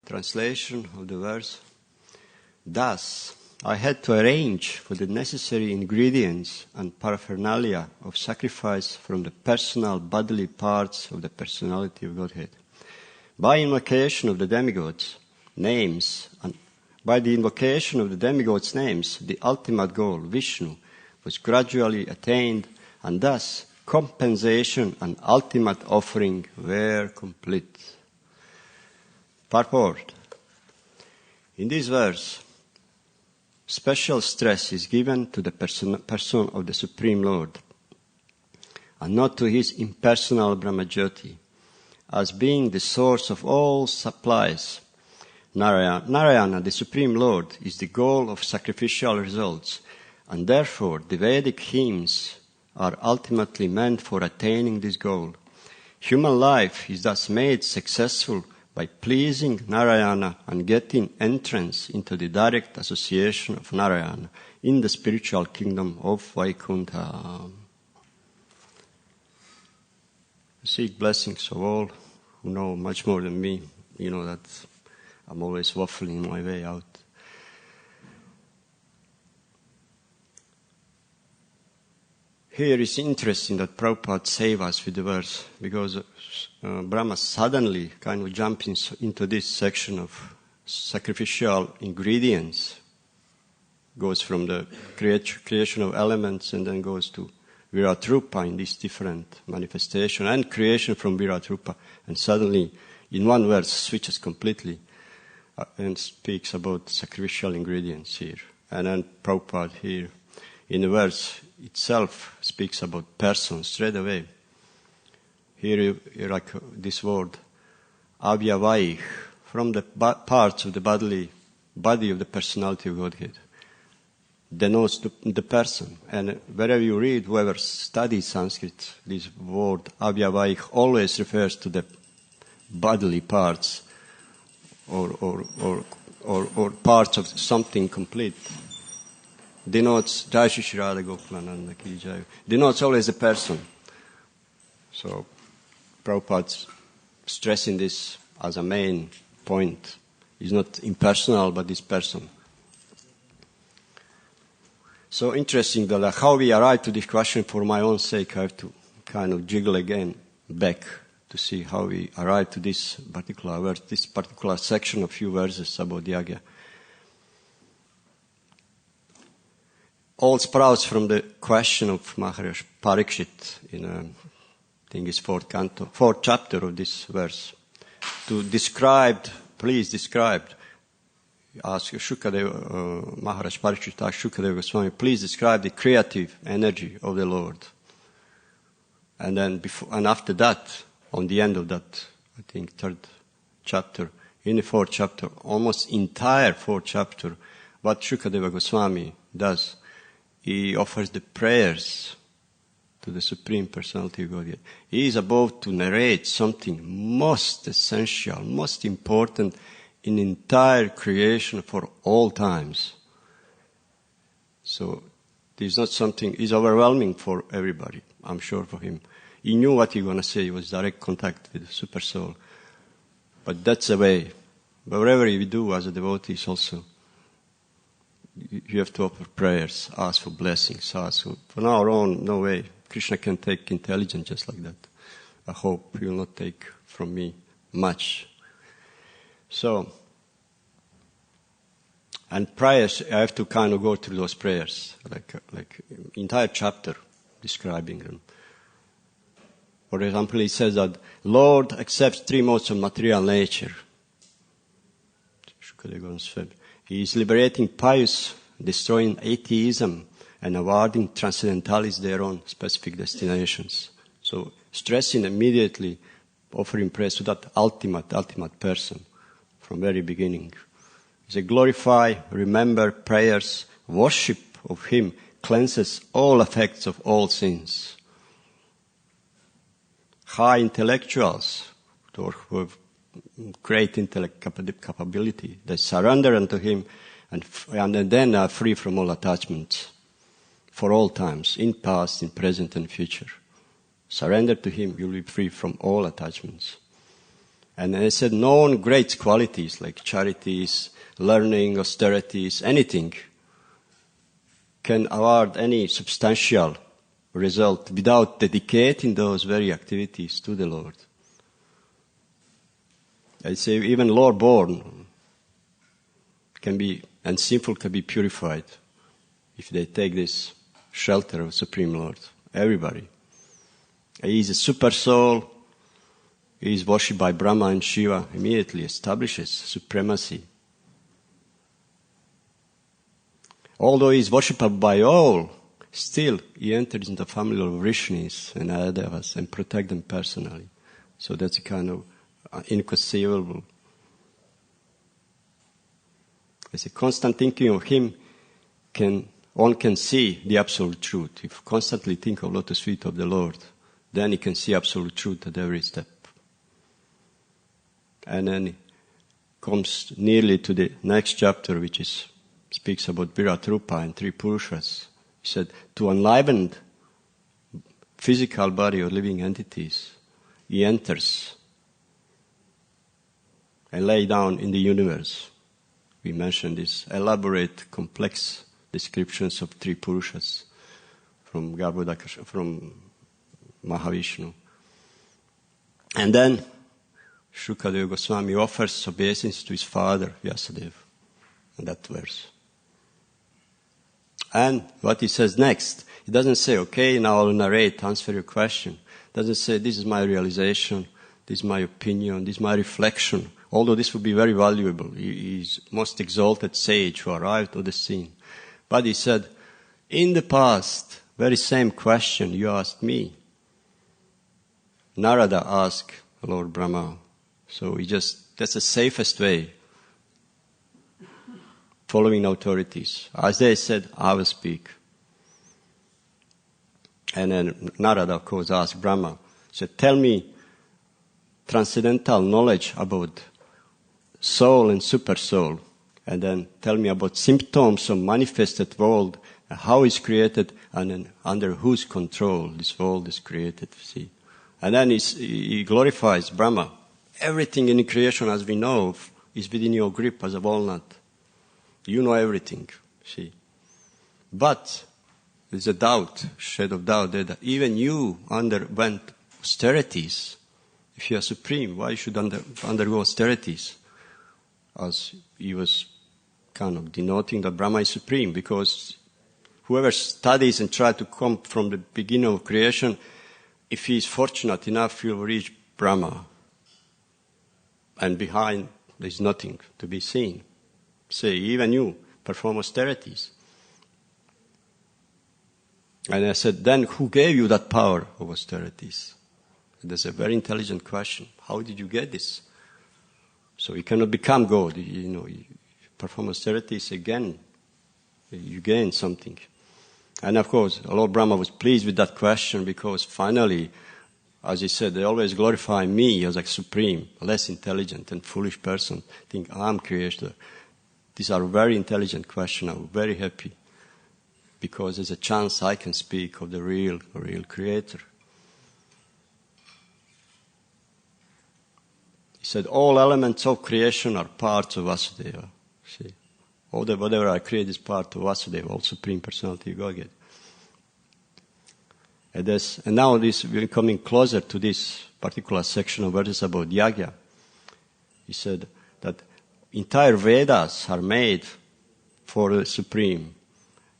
translation of the verse. Thus, I had to arrange for the necessary ingredients and paraphernalia of sacrifice from the personal bodily parts of the personality of Godhead. By invocation of the demigods' names, and by the invocation of the demigods' names, the ultimate goal, Vishnu, was gradually attained, and thus compensation and ultimate offering were complete. Purport. In this verse, special stress is given to the person of the Supreme Lord, and not to his impersonal Brahmajyoti, as being the source of all supplies. Narayana, the Supreme Lord, is the goal of sacrificial results, and therefore the Vedic hymns are ultimately meant for attaining this goal. Human life is thus made successful by pleasing Narayana and getting entrance into the direct association of Narayana in the spiritual kingdom of Vaikuntha. Seek blessings of all who know much more than me. You know that I'm always waffling my way out. Here is interesting that Prabhupada saved us with the verse, because Brahma suddenly kind of jumps into this section of sacrificial ingredients, goes from the creation of elements and then goes to Viratrupa in this different manifestation, and creation from Viratrupa, and suddenly in one verse switches completely and speaks about sacrificial ingredients here. And then Prabhupada here in the verse itself speaks about person straight away. Here you like this word, avyavaih, from the parts of the body of the personality of Godhead, denotes the person. And wherever you read, whoever studies Sanskrit, this word avyavaih always refers to the bodily parts or parts of something complete. Denotes Jai Shri Radha Gokulananda Ki Jai. Denotes always a person. So Prabhupada's stressing this as a main point. It's not impersonal, but this person. So interesting that how we arrived to this question. For my own sake, I have to kind of jiggle again back to see how we arrived to this particular verse, this particular section of few verses about Yagya. All sprouts from the question of Maharaj Parikshit in, I think it's fourth chapter of this verse. To describe, please describe, ask Shukadeva, Maharaj Parikshit asked Shukadeva Goswami, please describe the creative energy of the Lord. And then and after that, on the end of that, I think third chapter, in the fourth chapter, almost entire fourth chapter, what Shukadeva Goswami does, he offers the prayers to the Supreme Personality of Godhead. He is about to narrate something most essential, most important in entire creation for all times. So this is not something, it's overwhelming for everybody, I'm sure for him. He knew what he was going to say, it was direct contact with the Super Soul. But that's the way. Whatever we do as a devotees also, you have to offer prayers, ask for blessings, ask for our own, no way. Krishna can take intelligence just like that. I hope he will not take from me much. So, and prayers, I have to kind of go through those prayers, like entire chapter describing them. For example, he says that Lord accepts three modes of material nature. He is liberating pious, destroying atheism, and awarding transcendentalists their own specific destinations. So stressing immediately, offering praise to that ultimate person from very beginning. He says, glorify, remember, prayers, worship of him cleanses all effects of all sins. High intellectuals, who have great intellect capability, they surrender unto him and then are free from all attachments for all times, in past, in present and future. Surrender to him, you'll be free from all attachments. And I said, known great qualities like charities, learning, austerities, anything can award any substantial result without dedicating those very activities to the Lord. I say even Lord-born can be, and sinful can be purified if they take this shelter of Supreme Lord. Everybody. He is a super soul. He is worshipped by Brahma and Shiva. Immediately establishes supremacy. Although he is worshipped by all, still he enters into the family of Vrishnis and Adavas and protect them personally. So that's a kind of inconceivable. It's a constant thinking of him one can see the absolute truth. If you constantly think of lotus feet of the Lord, then he can see absolute truth at every step. And then he comes nearly to the next chapter, which speaks about Virat Rupa and three Purushas. He said, to enlivened physical body of living entities, he enters and lay down in the universe. We mentioned these elaborate, complex descriptions of three Purushas from Mahavishnu. And then Shukadeva Goswami offers obeisance to his father, Vyasadeva, in that verse. And what he says next, he doesn't say, okay, now I'll narrate, answer your question. He doesn't say, this is my realization, this is my opinion, this is my reflection. Although this would be very valuable. He is most exalted sage who arrived at the scene. But he said, in the past, very same question you asked me, Narada asked Lord Brahma. So that's the safest way. Following authorities. As they said, I will speak. And then Narada, of course, asked Brahma, said, tell me transcendental knowledge about soul and super soul. And then tell me about symptoms of manifested world, how it's created, and then under whose control this world is created. See? And then he glorifies Brahma. Everything in creation, as we know, is within your grip as a walnut. You know everything, see. But there's a doubt, shade of doubt, that even you underwent austerities. If you are supreme, why should undergo austerities? As he was kind of denoting that Brahma is supreme, because whoever studies and tries to come from the beginning of creation, if he is fortunate enough, he will reach Brahma. And behind, there is nothing to be seen. Say, even you perform austerities. And I said, then who gave you that power of austerities? That's a very intelligent question. How did you get this? So you cannot become God. You perform austerities again. You gain something. And of course, Lord Brahma was pleased with that question because finally, as he said, they always glorify me as a supreme, less intelligent and foolish person. Think I'm creator. These are very intelligent questions. I'm very happy because there's a chance I can speak of the real creator. He said, all elements of creation are parts of Vasudeva. See, whatever I create is part of Vasudeva, all Supreme Personality of Godhead. And now we're coming closer to this particular section of verses about Yagya. He said that entire Vedas are made for the Supreme.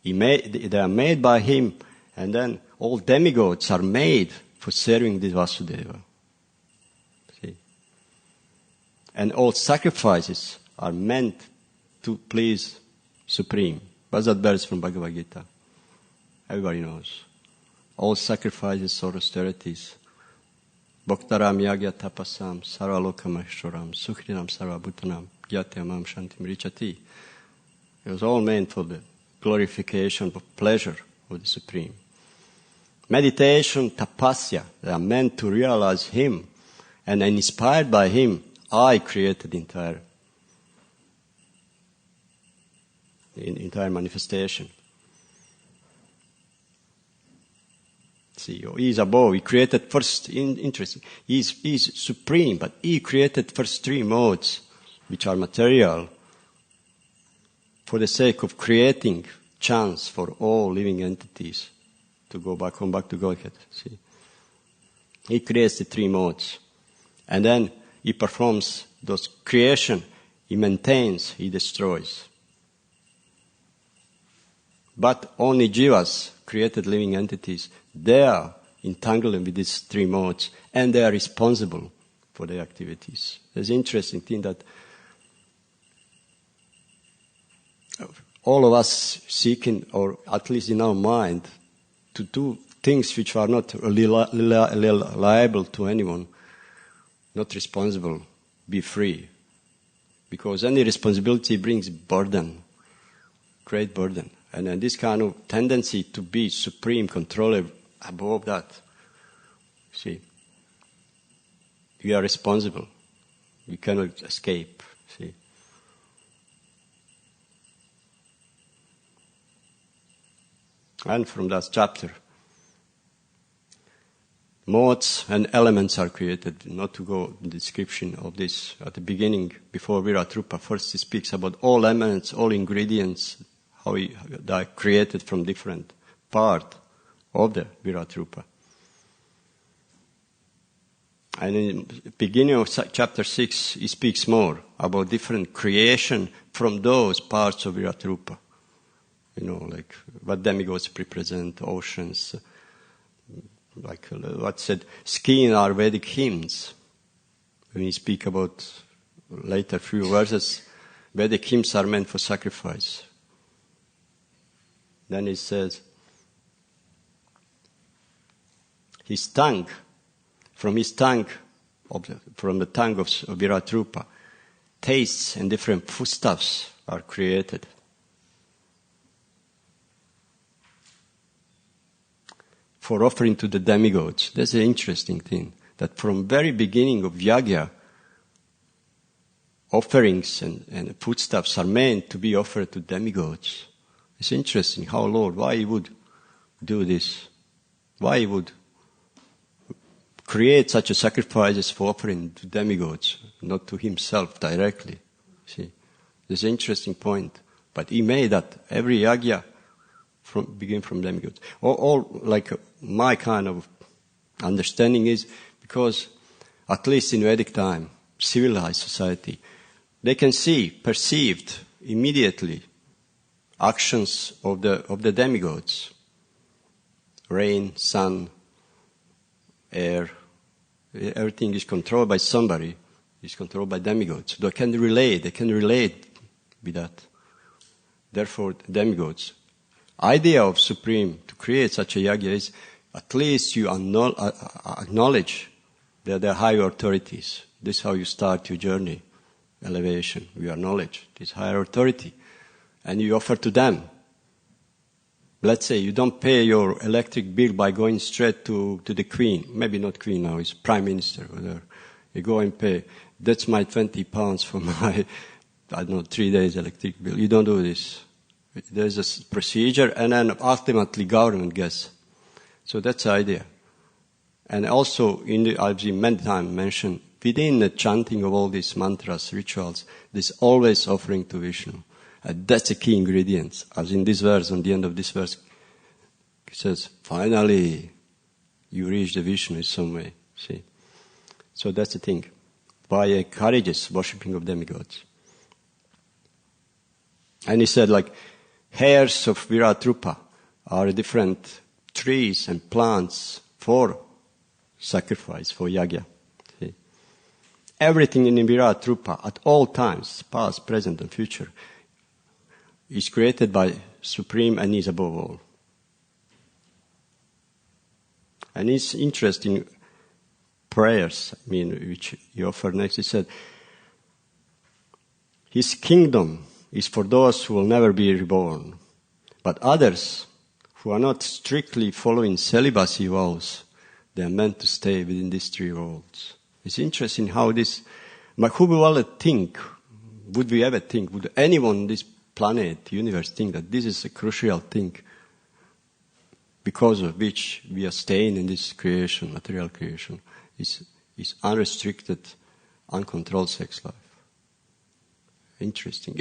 They are made by him, and then all demigods are made for serving this Vasudeva. See? And all sacrifices are meant to please Supreme. What's that verse from Bhagavad Gita? Everybody knows. All sacrifices or austerities. Bhaktaram yagya tapasam sarvalokamashwaram sukhrinam sarvabhutanam gyatyamam shantim richati. It was all meant for the glorification of pleasure of the Supreme. Meditation, tapasya, they are meant to realize Him. And inspired by Him, I created the entire manifestation. See, he is above. He created first, interesting. He is supreme, but he created first three modes, which are material, for the sake of creating chance for all living entities to come back to Godhead. See, he creates the three modes, and then he performs those creation. He maintains, he destroys. But only jivas, created living entities, they are entangled with these three modes, and they are responsible for their activities. There's an interesting thing that all of us seeking, or at least in our mind, to do things which are not liable to anyone, not responsible, be free. Because any responsibility brings burden, great burden. And then this kind of tendency to be supreme controller above that, see, you are responsible. You cannot escape, see. And from that chapter, modes and elements are created. Not to go in the description of this at the beginning, before Viratrupa. First he speaks about all elements, all ingredients, how they are created from different parts of the Viratrupa. And in the beginning of chapter 6, he speaks more about different creation from those parts of Viratrupa. You know, like what demigods represent, oceans, like what said, skiing are Vedic hymns. When you speak about later few verses, Vedic hymns are meant for sacrifice. Then he says, his tongue, from the tongue of Viratrupa, tastes and different foodstuffs are created. For offering to the demigods. That's an interesting thing, that from very beginning of Yagya, offerings and foodstuffs are meant to be offered to demigods. It's interesting how Lord, why he would do this, why he would create such a sacrifices for offering to demigods, not to himself directly. See, there's an interesting point. But he made that every Yagya begin from demigods. All like my kind of understanding is because, at least in Vedic time, civilized society, they can see, perceived immediately actions of the demigods. Rain, sun, air, everything is controlled by somebody, is controlled by demigods. They can relate with that. Therefore, demigods. Idea of Supreme to create such a yagya is at least you acknowledge that they are higher authorities. This is how you start your journey, elevation. You acknowledge this higher authority. And you offer to them. Let's say you don't pay your electric bill by going straight to the queen. Maybe not queen now, it's prime minister. Whatever. You go and pay. That's my 20 pounds for my, 3 days electric bill. You don't do this. There's a procedure, and then ultimately government gets. So that's the idea. And also, I've seen many times mentioned, within the chanting of all these mantras, rituals, there's always offering to Vishnu. And that's a key ingredient. As in this verse, on the end of this verse, it says, finally, you reach the Vishnu in some way. See? So that's the thing. Why encourages worshipping of demigods. And he said, like, hairs of Viratrupa are different trees and plants for sacrifice, for yagya. See? Everything in Viratrupa at all times, past, present, and future, is created by Supreme and is above all. And it's interesting prayers, which he offered next. He said, his kingdom is for those who will never be reborn. But others who are not strictly following celibacy vows, they are meant to stay within these 3 worlds. It's interesting how this, but who will ever think, would we ever think, would anyone on this planet, universe think that this is a crucial thing? because of which we are staying in this creation, material creation, is unrestricted, uncontrolled sex life. Interesting.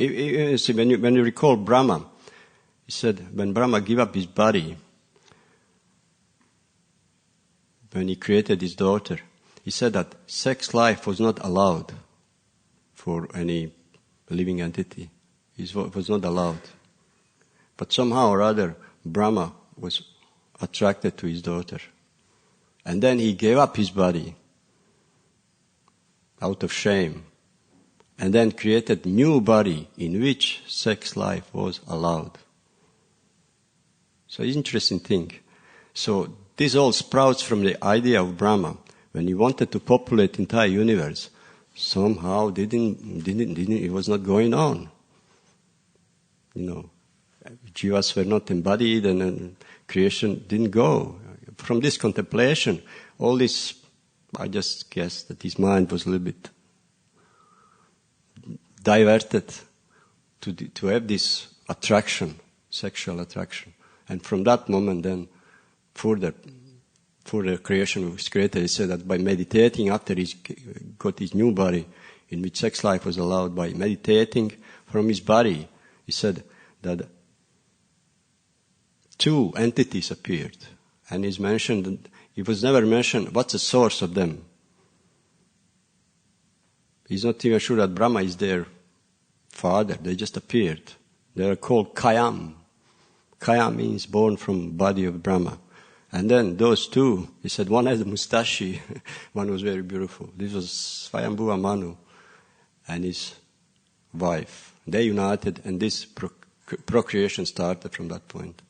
See, when you recall Brahma, he said when Brahma gave up his body, when he created his daughter, he said that sex life was not allowed for any living entity. It was not allowed. But somehow or other, Brahma was attracted to his daughter. And then he gave up his body out of shame. And then created new body in which sex life was allowed. So it's an interesting thing. So this all sprouts from the idea of Brahma. When he wanted to populate the entire universe, somehow it was not going on. Jivas were not embodied and creation didn't go. From this contemplation, all this, I just guess that his mind was a little bit diverted to have this attraction, sexual attraction. And from that moment then, further creation was created. He said that by meditating, after he got his new body, in which sex life was allowed, by meditating from his body, he said that two entities appeared. And he's mentioned, it was never mentioned what's the source of them. He's not even sure that Brahma is their father. They just appeared. They are called Kayam. Kayam means born from body of Brahma. And then those two, he said, one had a mustache, one was very beautiful. This was Swayambhuva Manu and his wife. They united, and this procreation started from that point.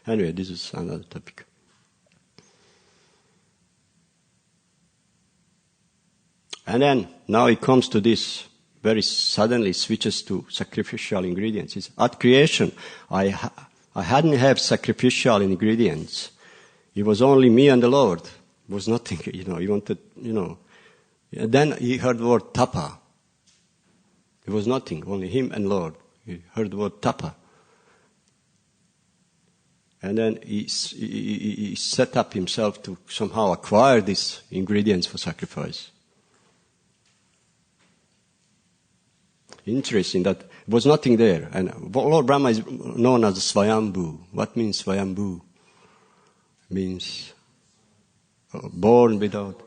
Anyway, this is another topic. And then, now it comes to this, very suddenly switches to sacrificial ingredients. It's, at creation, I hadn't have sacrificial ingredients. It was only me and the Lord. It was nothing, he wanted, And then he heard the word tapa. It was nothing, only him and Lord. He heard the word tapa. And then he set up himself to somehow acquire these ingredients for sacrifice. Interesting that there was nothing there. And Lord Brahma is known as Swayambhu. What means Swayambhu? Means born without,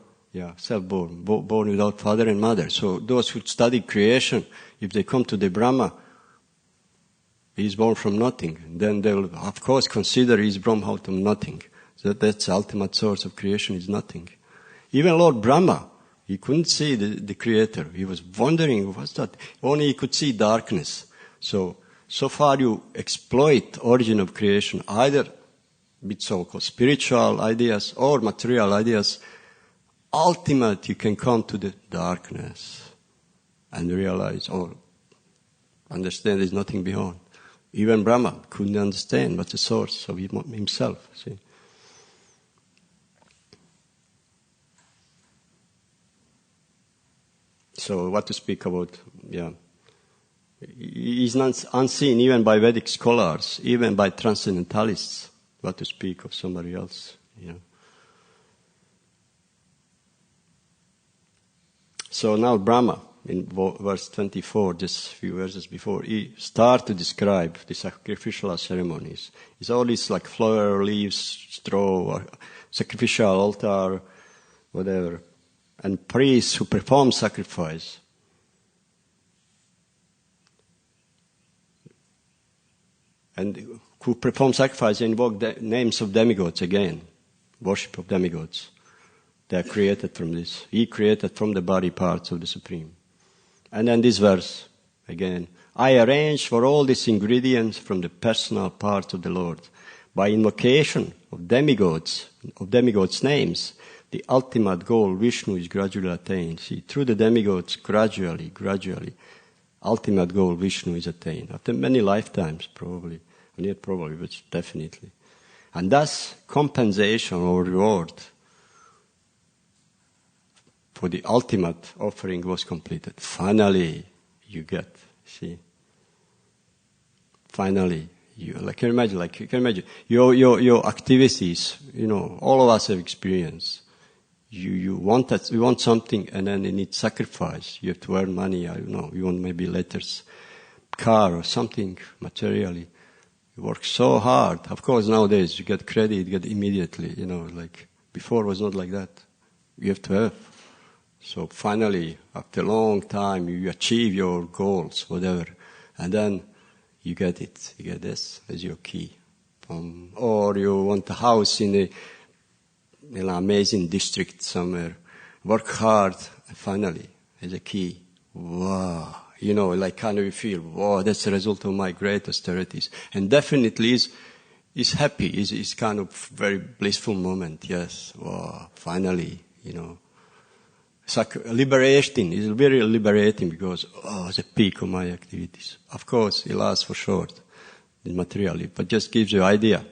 self-born, born without father and mother. So those who study creation, if they come to the Brahma, he is born from nothing. Then they will, of course, consider he is born out of nothing. So that's the ultimate source of creation, is nothing. Even Lord Brahma, he couldn't see the Creator. He was wondering, what's that? Only he could see darkness. So far you exploit origin of creation, either with so-called spiritual ideas or material ideas. Ultimately, you can come to the darkness and realize or understand there's nothing beyond. Even Brahma couldn't understand what's the source of himself. See? So what to speak about? He's not unseen even by Vedic scholars, even by transcendentalists. What to speak of somebody else? So now Brahma, in verse 24, just a few verses before, he starts to describe the sacrificial ceremonies. It's all this like flower, leaves, straw, or sacrificial altar, whatever. And priests who perform sacrifice. And who perform sacrifice invoke the names of demigods again. Worship of demigods. They are created from this. He created from the body parts of the Supreme. And then this verse, again. I arrange for all these ingredients from the personal parts of the Lord. By invocation of demigods names, the ultimate goal, Vishnu, is gradually attained. See, through the demigods, gradually, ultimate goal, Vishnu, is attained. After many lifetimes, probably. Not probably, but definitely. And thus, compensation or reward for the ultimate offering was completed. Finally, you get, see. Finally, You can imagine your activities. All of us have experience. You want something, and then you need sacrifice. You have to earn money. I don't know. You want maybe letters, car or something materially. You work so hard. Of course, nowadays you get credit, you get immediately. Like before, it was not like that. You have to have. So finally, after a long time, you achieve your goals, whatever, and then you get it. You get this as your key. Or you want a house in an amazing district somewhere. Work hard, and finally, as a key. Wow. Kind of you feel, wow, that's the result of my great austerities. And definitely is happy, is kind of very blissful moment, yes. Wow, finally, It's like liberating, it's very liberating because, it's a peak of my activities. Of course, it lasts for short, materially, but just gives you idea,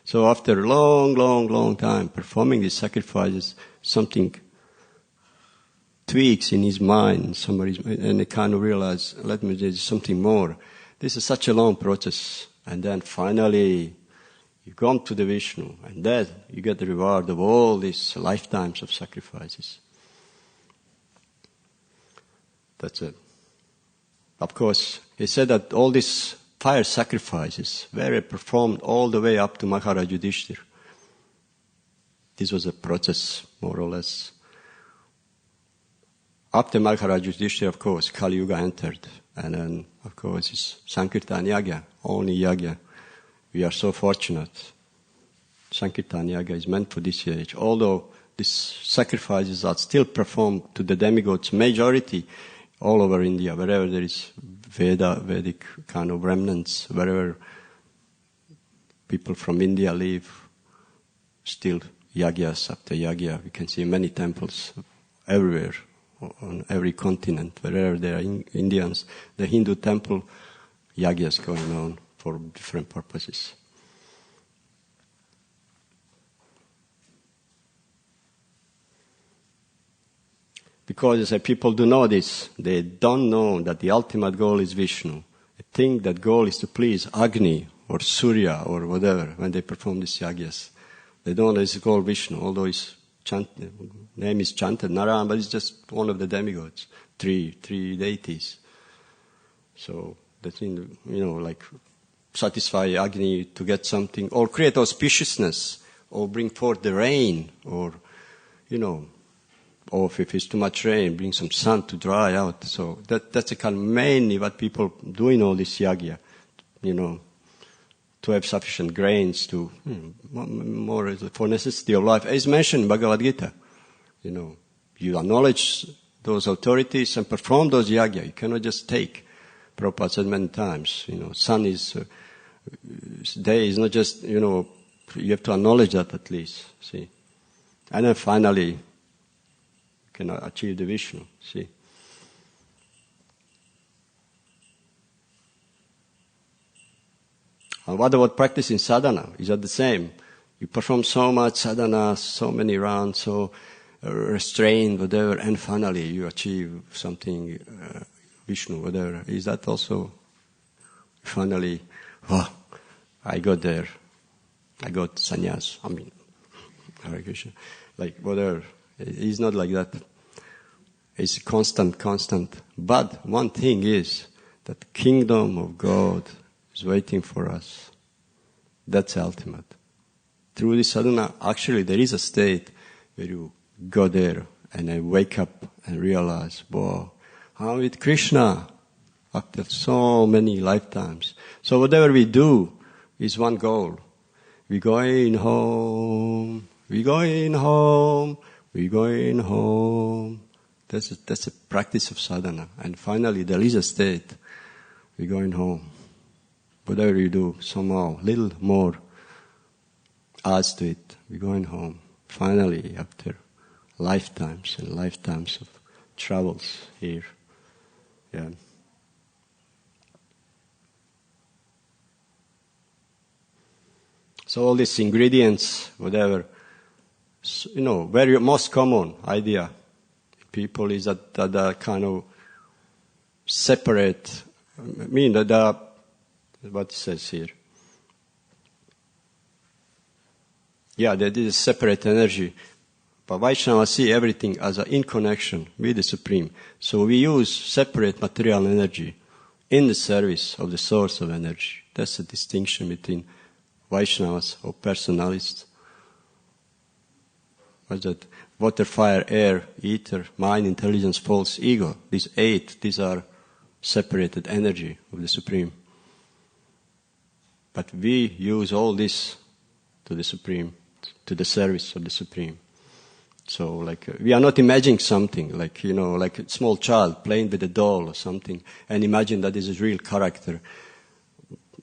So after a long, long, long time performing these sacrifices, something tweaks in his mind, and they kind of realize, there's something more. This is such a long process. And then finally, you come to the Vishnu, and then you get the reward of all these lifetimes of sacrifices. That's it. Of course, he said that all these fire sacrifices were performed all the way up to Maharaj Yudhishthir. This was a process, more or less. After Maharaj Yudhishthira, of course, Kali Yuga entered. And then, of course, it's Sankirtan Yagya, only Yagya. We are so fortunate. Sankirtan Yagya is meant for this age. Although these sacrifices are still performed to the demigods, majority all over India, wherever there is Vedic kind of remnants, wherever people from India live, still Yagyas after Yagya. We can see many temples everywhere. On every continent, wherever there are Indians, the Hindu temple, yagyas going on for different purposes. Because people do know this, they don't know that the ultimate goal is Vishnu. They think that goal is to please Agni or Surya or whatever when they perform these yagyas. They don't know it's called Vishnu, although it's name is chanted Narayan, but it's just one of the demigods, three deities. So that's satisfy Agni to get something, or create auspiciousness, or bring forth the rain, or or if it's too much rain, bring some sun to dry out. So that's a kind of mainly what people do in all this yagya, to have sufficient grains to, more for necessity of life. As mentioned in Bhagavad Gita, you acknowledge those authorities and perform those yagya. You cannot just take. Prabhupada said many times, sun is, day is not just, you have to acknowledge that at least, see. And then finally, you can achieve the Vishnu, see. And what about practicing sadhana? Is that the same? You perform so much sadhana, so many rounds, so restrained, whatever, and finally you achieve something, Vishnu, whatever. Is that also finally, I got there. I got sannyas. Hare Krishna. Like whatever. It's not like that. It's constant. But one thing is that the kingdom of God is waiting for us. That's ultimate. Through this sadhana, actually there is a state where you go there and I wake up and realize, wow, I'm with Krishna after so many lifetimes. So whatever we do is one goal. We're going home, we're going home, we're going home. That's a practice of sadhana. And finally there is a state, we're going home. Whatever you do, somehow, little more adds to it. We're going home. Finally, after lifetimes and lifetimes of travels here. Yeah. So all these ingredients, whatever, very most common idea people is that kind of separate, that what it says here. Yeah, that is separate energy. But Vaishnavas see everything as in connection with the Supreme. So we use separate material energy in the service of the source of energy. That's the distinction between Vaishnavas or personalists. What's that? Water, fire, air, ether, mind, intelligence, false ego. These 8, these are separated energy of the Supreme. But we use all this to the Supreme, to the service of the Supreme. So, we are not imagining something, like a small child playing with a doll or something, and imagine that this is a real character,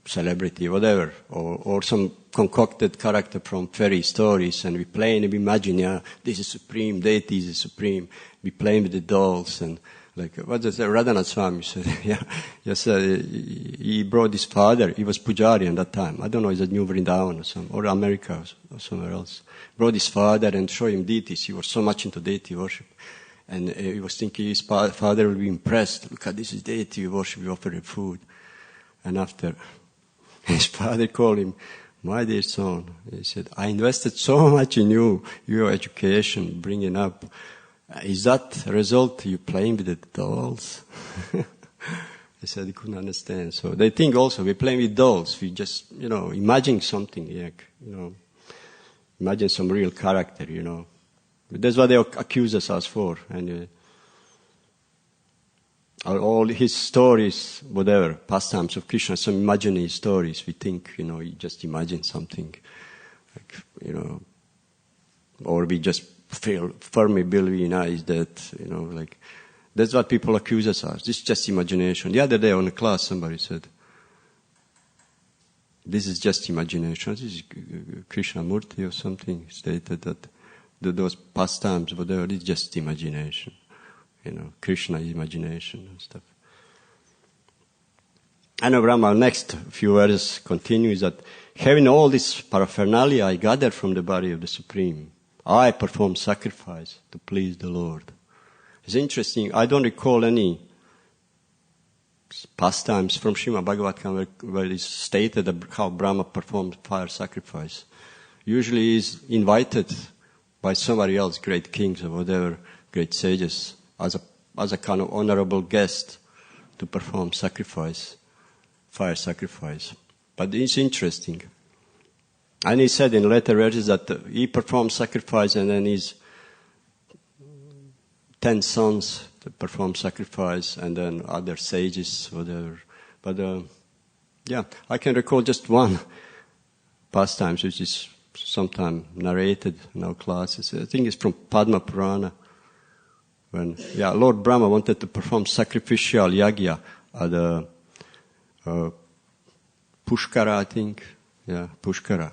celebrity, whatever, or some concocted character from fairy stories, and we play and we imagine, this is Supreme, deity is Supreme, we playing with the dolls, and what does Radhanath Swami said? Yes, he brought his father. He was Pujari at that time. I don't know, is it New Vrindavan or America or somewhere else. Brought his father and showed him deities. He was so much into deity worship, and he was thinking his father will be impressed. Look at this is deity worship. We offer him food, and after his father called him, my dear son, he said, I invested so much in you, your education, bringing up. Is that a result you playing with the dolls? I said, I couldn't understand. So they think also we're playing with dolls. We just, imagine something, imagine some real character, That's what they accuse us for. And all his stories, whatever, pastimes of Krishna, some imaginary stories, we think, you just imagine something, or we just feel firmly believe that, that's what people accuse us of. This is just imagination. The other day on a class, somebody said, this is just imagination. This is Krishnamurti or something stated that those pastimes, whatever, it's just imagination. Krishna is imagination and stuff. And Brahma, next few verses continues that having all this paraphernalia I gathered from the body of the Supreme, I perform sacrifice to please the Lord. It's interesting. I don't recall any pastimes from Srimad Bhagavatam where it's stated how Brahma performed fire sacrifice. Usually he's invited by somebody else, great kings or whatever, great sages, as a kind of honorable guest to perform sacrifice, fire sacrifice. But it's interesting. And he said in later verses that he performed sacrifice and then his 10 sons to perform sacrifice and then other sages, whatever. But I can recall just one pastime which is sometimes narrated in our classes. I think it's from Padma Purana. When Lord Brahma wanted to perform sacrificial yagya at the Pushkara, I think. Yeah, Pushkara.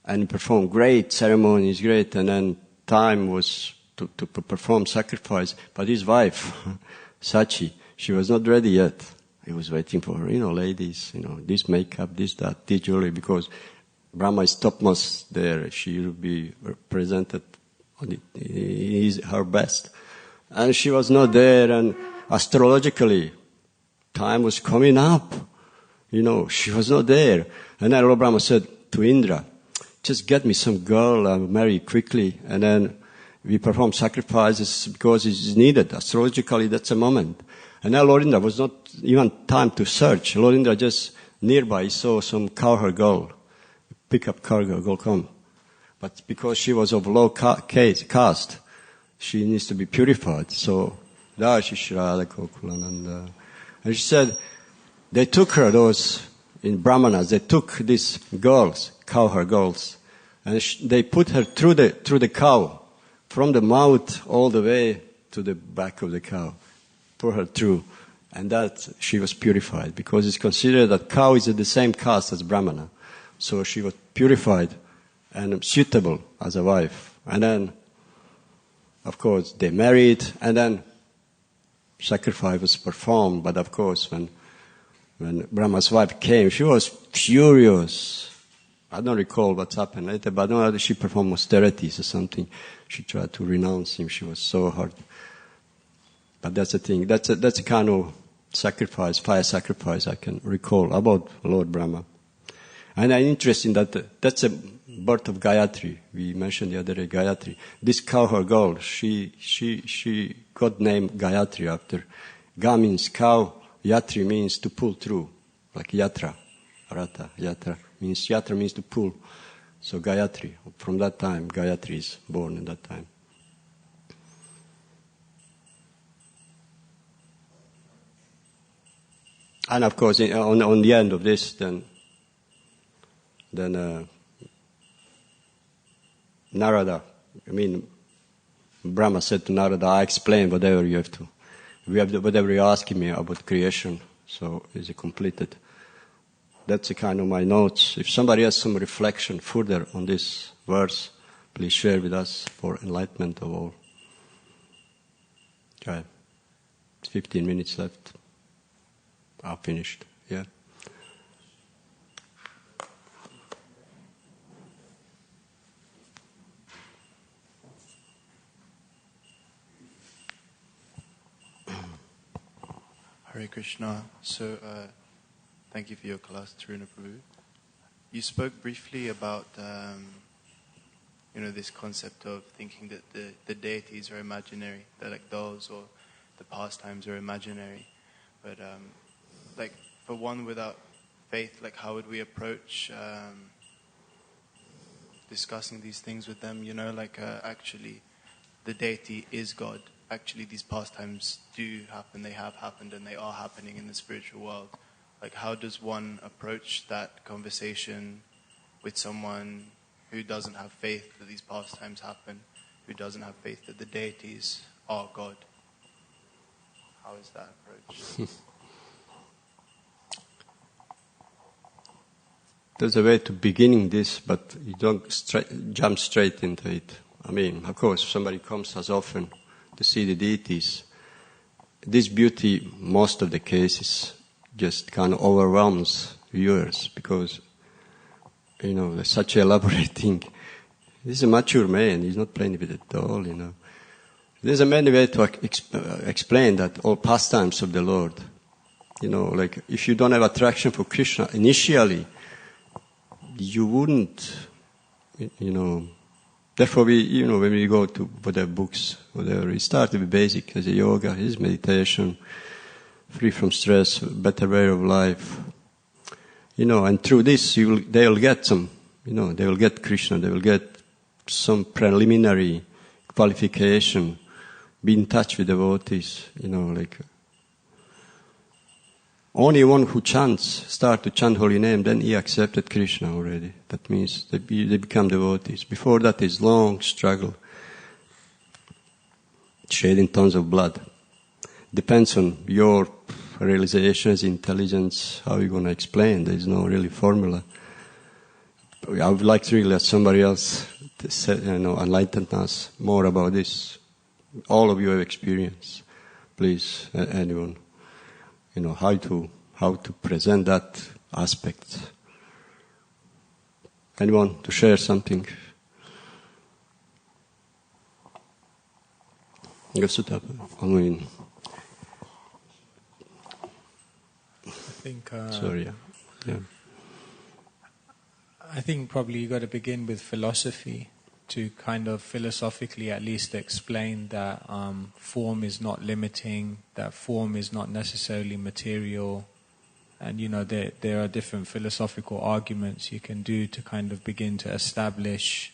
And perform great ceremonies, and then time was to perform sacrifice. But his wife, Sachi, she was not ready yet. He was waiting for her, ladies, this makeup, this, that, this jewelry, because Brahma is topmost there. She will be presented on her best. And she was not there, and astrologically, time was coming up. She was not there. And then Lord Brahma said to Indra, just get me some girl, I'll marry quickly, and then we perform sacrifices because it's needed. Astrologically, that's a moment. And now Lord Indra was not even time to search. Lord Indra just nearby saw some cowherd girl, pick up cowherd girl, come. But because she was of low caste, she needs to be purified. So, Radha Gokulananda. And she said, they took her, those in Brahmanas, they took these girls, cowherd girls, and they put her through the cow, from the mouth all the way to the back of the cow, put her through, and that she was purified, because it's considered that cow is the same caste as Brahmana. So she was purified and suitable as a wife. And then, of course, they married, and then sacrifice was performed. But of course, when Brahma's wife came, she was furious. I don't recall what happened later, but I know that she performed austerities or something. She tried to renounce him. She was so hard. But that's the thing. That's a kind of sacrifice, fire sacrifice I can recall about Lord Brahma. And I'm interested in that. That's a birth of Gayatri. We mentioned the other day Gayatri. This cow, her girl, she got named Gayatri after. Ga means cow, Yatri means to pull through, like Yatra, Rata, Yatra means to pull. So Gayatri, from that time, Gayatri is born in that time. And of course, on the end of this, then Narada, Brahma said to Narada, I explain whatever you have to. Whatever you're asking me about creation, so is it completed? That's the kind of my notes. If somebody has some reflection further on this verse, please share with us for enlightenment of all. Okay. 15 minutes left. I'm finished. Yeah. Hare Krishna. So, thank you for your class, Taruna Prabhu. You spoke briefly about, this concept of thinking that the deities are imaginary, they're like dolls, or the pastimes are imaginary. But, for one without faith, how would we approach discussing these things with them? Actually, the deity is God. Actually, these pastimes do happen, they have happened, and they are happening in the spiritual world. How does one approach that conversation with someone who doesn't have faith that these pastimes happen, who doesn't have faith that the deities are God? How is that approach? There's a way to beginning this, but you don't jump straight into it. Of course, if somebody comes as often to see the deities, this beauty, most of the cases, just kind of overwhelms viewers because, there's such an elaborate thing. This is a mature man, he's not playing with it at all, There's a many way to explain that all pastimes of the Lord. If you don't have attraction for Krishna, initially, you wouldn't, Therefore, when we go to whatever books, whatever, we start with basic as a yoga, is meditation, free from stress, better way of life. And through this, they'll get some, they will get Krishna, they will get some preliminary qualification, be in touch with devotees, only one who start to chant holy name, then he accepted Krishna already. That means they become devotees. Before that is long struggle, shedding tons of blood. Depends on your realizations, intelligence, how you're going to explain. There is no really formula. I would like to really let somebody else to say, enlighten us more about this. All of you have experience. Please, anyone. How to present that aspect. Anyone to share something? I think. Sorry. Yeah. I think probably you got to begin with philosophy to kind of philosophically at least explain that form is not limiting, that form is not necessarily material, and there are different philosophical arguments you can do to kind of begin to establish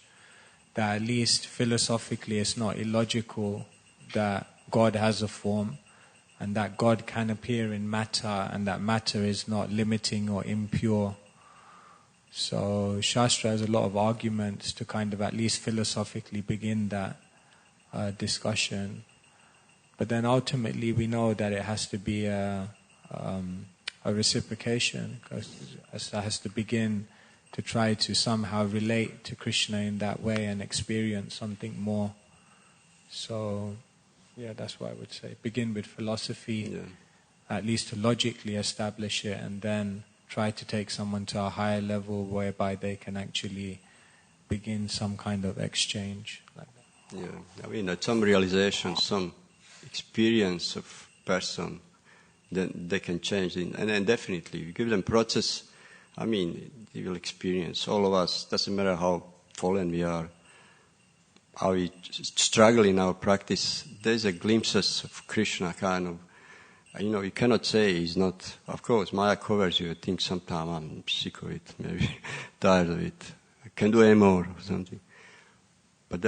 that at least philosophically it's not illogical that God has a form and that God can appear in matter and that matter is not limiting or impure. So Shastra has a lot of arguments to kind of at least philosophically begin that discussion. But then ultimately we know that it has to be a reciprocation, because it has to begin to try to somehow relate to Krishna in that way and experience something more. So, that's what I would say. Begin with philosophy, at least to logically establish it, and then try to take someone to a higher level whereby they can actually begin some kind of exchange like that. Some realization, some experience of person then they can change. And then definitely, you give them process, I mean, they will experience. All of us, doesn't matter how fallen we are, how we struggle in our practice, there's a glimpses of Krishna kind of. You cannot say he's not. Of course, Maya covers you. I think sometimes I'm sick of it, maybe tired of it. I can't do anymore or something. But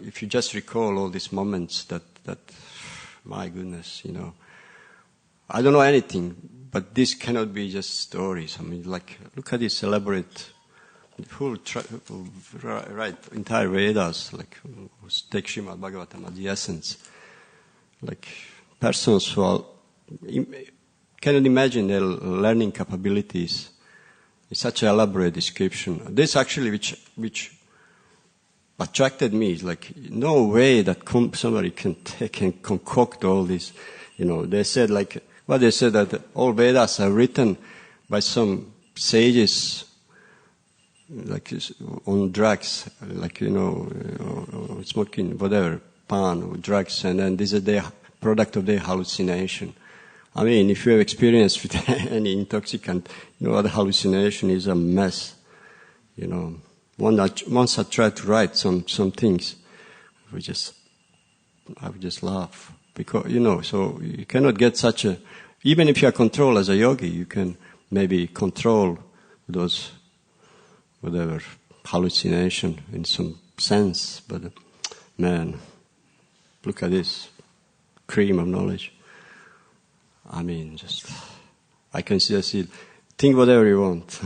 if you just recall all these moments that my goodness, I don't know anything, but this cannot be just stories. I mean, look at this elaborate, entire Vedas, take Srimad Bhagavatam as the essence. Persons who cannot imagine their learning capabilities. It's such an elaborate description. This actually, which attracted me, is no way that somebody can concoct all this. They said they said that all Vedas are written by some sages, on drugs, smoking whatever, pan or drugs, and then this is the product of their hallucination. I mean, if you have experience with any intoxicant, the hallucination is a mess. Once I tried to write some things, I would just laugh. Because, so you cannot get such a, even if you are controlled as a yogi, you can maybe control those, whatever, hallucination in some sense. But, man, look at this cream of knowledge. I mean, I can just see, think whatever you want,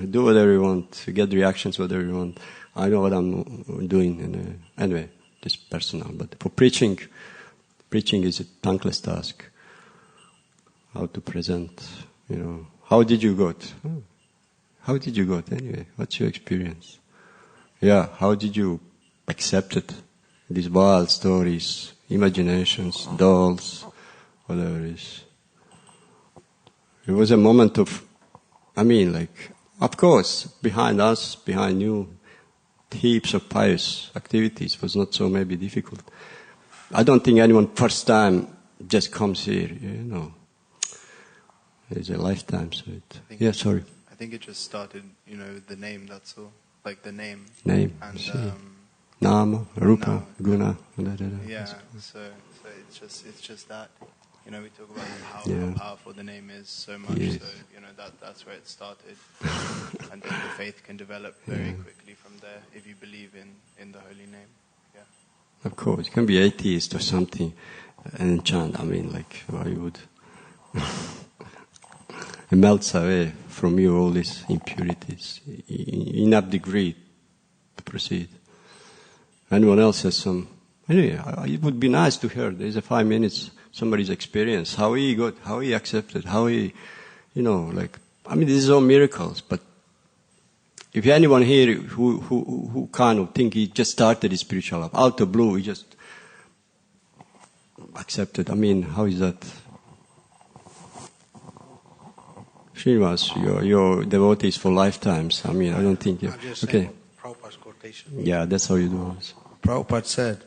do whatever you want, get reactions whatever you want. I know what I'm doing, and anyway, this personal. But for preaching is a thankless task. How to present, How did you got? How did you got anyway? What's your experience? Yeah, how did you accept it? These wild stories, imaginations, dolls, whatever it is. It was a moment of, of course, behind us, behind you, heaps of pious activities was not so maybe difficult. I don't think anyone first time just comes here, It's a lifetime, so sorry. I think it just started, the name, that's all. The name. Name. And, Nama, Rupa, Guna. Yeah, so it's just that. We talk about how powerful the name is so much, yes. So, that's where it started. And then the faith can develop very quickly from there if you believe in the holy name. Yeah. Of course, you can be atheist or something and chant, why you would. It melts away from you all these impurities, enough degree to proceed. Anyone else has some. Anyway, it would be nice to hear. There's a 5 minutes, somebody's experience, how he got, how he accepted, how he, these is all miracles. But if anyone here who kind of think he just started his spiritual life, out of blue, he just accepted. How is that? Srinivas, your devotees for lifetimes. I don't think you. I'm just okay. saying Prabhupada's quotation. Yeah, that's how you do it. Prabhupada said,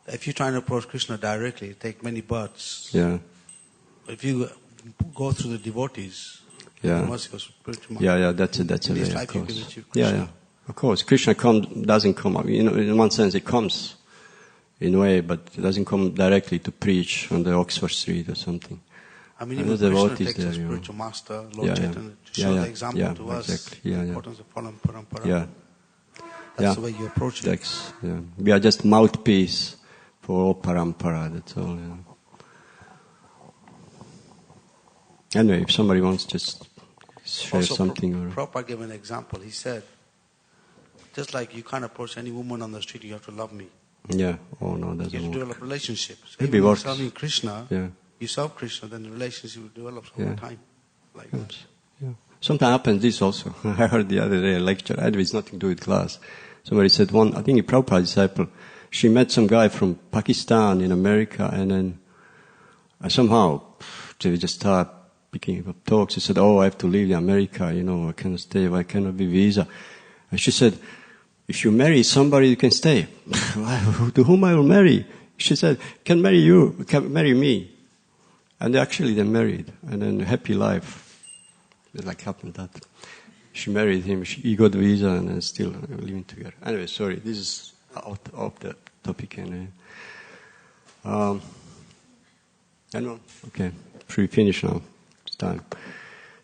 if you try to approach Krishna directly, it takes many births. Yeah. If you go through the devotees, yeah, that's a way, of course. Yeah, of course. Krishna doesn't come. In one sense, it comes in a way, but it doesn't come directly to preach on the Oxford Street or something. Even Krishna takes a spiritual master, Lord Chaitanya, to show the example to us. Exactly. The importance of parampara. Yeah. That's the way you approach it. We are just mouthpiece for all parampara, that's all. Anyway, if somebody wants to just share also, something. Prabhupada gave an example. He said, just like you can't approach any woman on the street, you have to love me. Yeah, oh no, that's You have to develop relationships. Maybe if works. you're serving Krishna, you serve Krishna, then the relationship will develop over time. Sometimes happens this also. I heard the other day a lecture. Anyway, it's nothing to do with class. Somebody said I think a Prabhupada disciple, she met some guy from Pakistan in America, and then somehow they just start picking up talks. She said, I have to leave America, I cannot stay, I cannot be visa. And she said, if you marry somebody, you can stay. To whom I will marry? She said, can marry you, can marry me. And actually they married, and then happy life. It like happened that she married him, he got visa, and then still living together. Anyway, sorry, this is out of the topic. And anyone? Okay, should we finish now? It's time.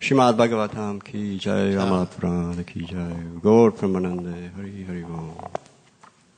Shrimad Bhagavatam ki jai, Ramal Purana ki jai, Gaur Pramanande, Hari Hari Bol.